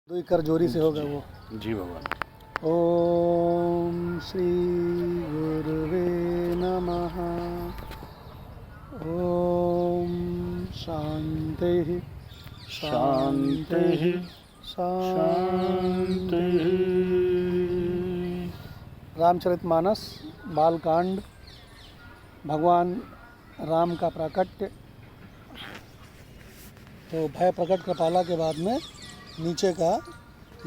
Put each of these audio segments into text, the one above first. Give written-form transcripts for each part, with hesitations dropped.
दो कर जोरी से होगा वो। जी भगवान। ओम श्री गुरुवे नमः। ओम शांति शांति शांति। रामचरितमानस बालकांड, भगवान राम का प्राकट्य। तो भय प्रकट कृपाला के बाद में नीचे का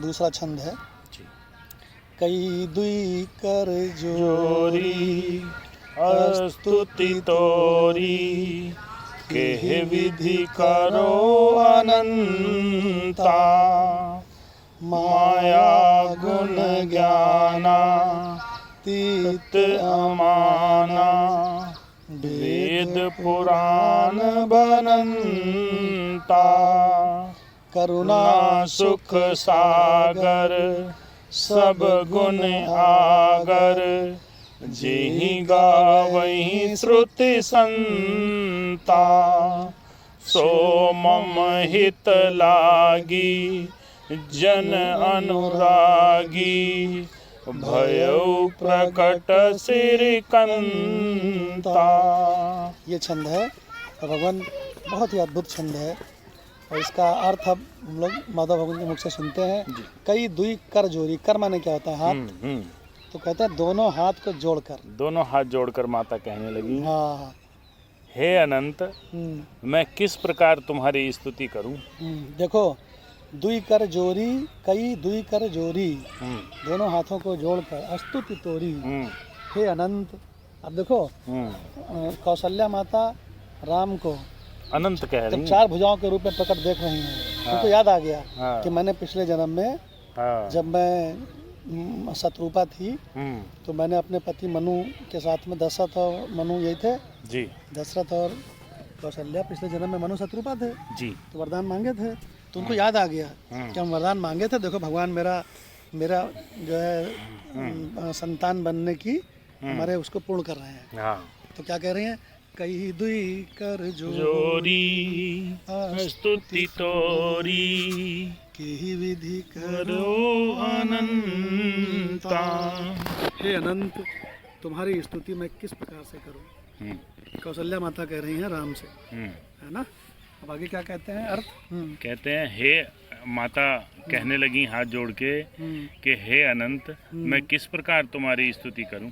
दूसरा छंद है। कई दुई कर जोरी स्तुति तोरी, केह विधि करो अनंता। माया गुण ज्ञाना तीत अमाना, वेद पुराण बनंता। करुणा सुख सागर सब गुण आगर, जेहि गावहि श्रुति संता। सो मम हित लागी जन अनुरागी, भयउ प्रकट श्रीकंता। ये छंद है और भगवान बहुत ही अद्भुत छंद है। और इसका अर्थ अब हम लोग माधव भगवान के मुख से सुनते हैं। कई दुई कर जोरी, कर माने क्या होता है? हाथ। तो कहते हैं दोनों हाथ को जोड़कर। दोनों हाथ जोड़कर माता कहने लगी, हाँ। हे अनंत, मैं किस प्रकार तुम्हारी स्तुति करूं? देखो, दुई कर जोरी, कई दुई कर जोरी, दोनों हाथों को जोड़कर स्तुति तोरी, हे अनंत। अब देखो, कौशल्या माता राम को अनंत कह रही, चार भुजाओं के रूप में प्रकट देख रही हैं। उनको याद आ गया कि मैंने पिछले जन्म में जब मैं शत्रुपा थी तो मैंने अपने पति मनु के साथ में, दशरथ और मनु यही थे जी, दशरथ और कौशल्या पिछले जन्म में मनु शत्रुपा थे जी, तो वरदान मांगे थे। तो उनको याद आ गया कि हम वरदान मांगे थे। देखो भगवान मेरा जो है संतान बनने की हमारे उसको पूर्ण कर रहे हैं। तो क्या कह रहे हैं? कई दुई कर जोरी स्तुति तोरी, केहि विधि करो अनंता। हे अनंत, तुम्हारी स्तुति मैं किस प्रकार से करूं? कौशल्या माता कह रही हैं राम से, है ना। अब आगे क्या कहते हैं अर्थ? कहते हैं, हे माता कहने लगी हाथ जोड़ के कि हे अनंत, मैं किस प्रकार तुम्हारी स्तुति करूं?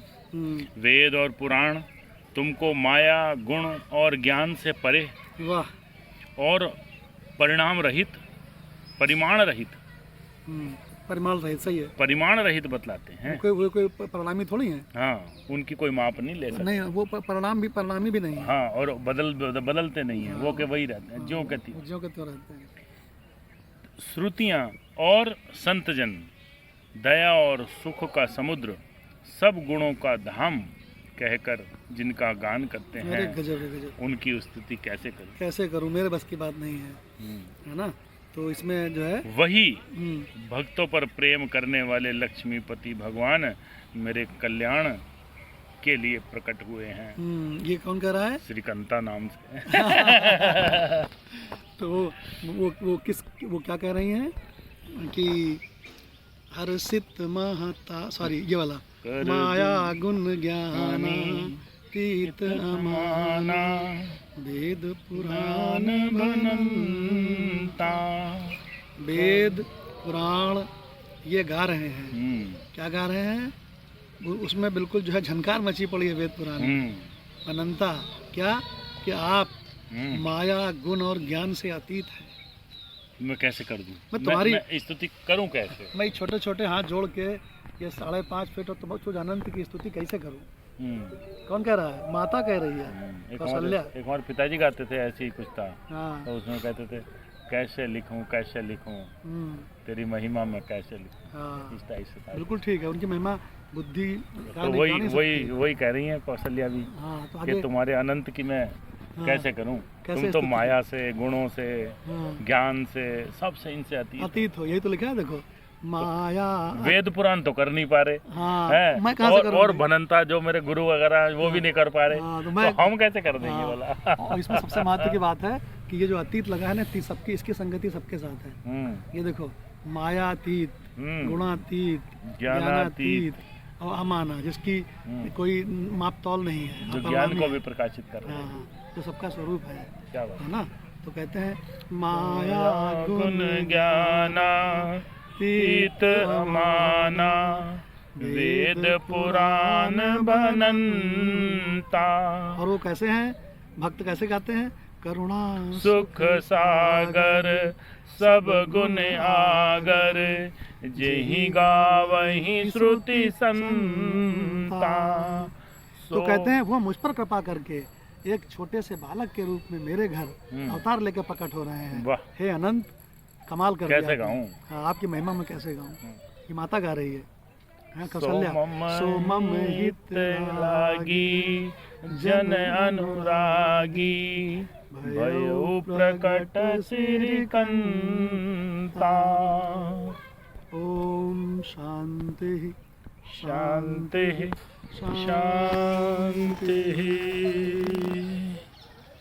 वेद और पुराण तुमको माया गुण और ज्ञान से परे, वाह, और परिणाम रहित, परिमाण रहित, परिमाण रहित, सही है, परिमाण रहित बतलाते हैं। वो कोई परिणामी थोड़ी है। हाँ, उनकी कोई माप नहीं ले सकते। नहीं, वो परिणामी भी नहीं है। हाँ, और बदलते नहीं है। वो के वही रहते हैं, ज्यों कहती रहते हैं। श्रुतियाँ और संतजन, दया और सुख का समुद्र, सब गुणों का धाम कहकर जिनका गान करते हैं, गजब। उनकी स्तुति कैसे करूं? मेरे बस की बात नहीं है ना। तो इसमें जो है वही भक्तों पर प्रेम करने वाले लक्ष्मीपति भगवान मेरे कल्याण के लिए प्रकट हुए हैं। ये कौन कह रहा है? श्रीकंता नाम से। तो वो क्या कह रही हैं कि हर्षित महता, सॉरी ये वाला, माया गुण ज्ञान तीत अमाना, वेद पुराण बनंता। वेद पुराण ये गा रहे हैं। क्या गा रहे हैं? उसमें बिल्कुल जो है झनकार मची पड़ी है वेद पुराण। अनंता क्या कि आप माया गुण और ज्ञान से अतीत है। मैं कैसे कर दूं? मैं तुम्हारी स्तुति करूं कैसे? मैं छोटे छोटे हाथ जोड़ के ये 5.5 फीट और तुम अनंत की स्तुति कैसे करूं? कौन कह रहा है? माता कह रही है, कौशल्या। एक हमारे पिताजी गाते थे, ऐसे ही कुछ था। तो उसमें कहते थे, कैसे लिखूं तेरी महिमा में कैसे लिखूं। इस टाइप से था। बिल्कुल ठीक है, उनकी महिमा बुद्धि तो वही कह रही है कौशल्या भी कि तुम्हारे अनंत की मैं कैसे करूं? तुम तो माया से, गुणों से, ज्ञान से, सबसे इनसे अतीत हो। यही तो लिखा है, देखो, माया। वेद पुराण तो कर नहीं पा रहे हैं, मैं और भनंता जो मेरे गुरु वगैरह वो भी नहीं कर पा रहे, तो हम कैसे कर देंगे बोला। और इसमें सबसे महत्व की बात है कि ये जो अतीत लगा है ना, सबकी इसकी संगति सबके साथ है। ये देखो, मायातीत, गुणातीत, ज्ञानातीत और अमाना, जिसकी कोई माप तौल नहीं है, जो अपर्वाणी ज्ञान को है। भी प्रकाशित कर रहा है। हाँ, जो सबका स्वरूप है क्या बात ना। तो कहते हैं माया गुण ज्ञानातीत अमाना वेद पुराण बनंता। और वो कैसे हैं, भक्त कैसे गाते हैं, करुणा सुख सागर सब गुण आगर जेहि गावहि श्रुति संता। तो कहते हैं वो मुझ पर कृपा करके एक छोटे से बालक के रूप में मेरे घर अवतार लेकर प्रकट हो रहे हैं। वाह। हे अनंत, कमाल कर कैसे दिया आपने। गाऊं? हाँ, आपकी महिमा में कैसे गाऊं। ये माता गा रही है, हाँ, कौशल्या। सोमम हित लागी जन अनुरागी भयो प्रकट श्रीकंता। ओम शांति शांति शांति।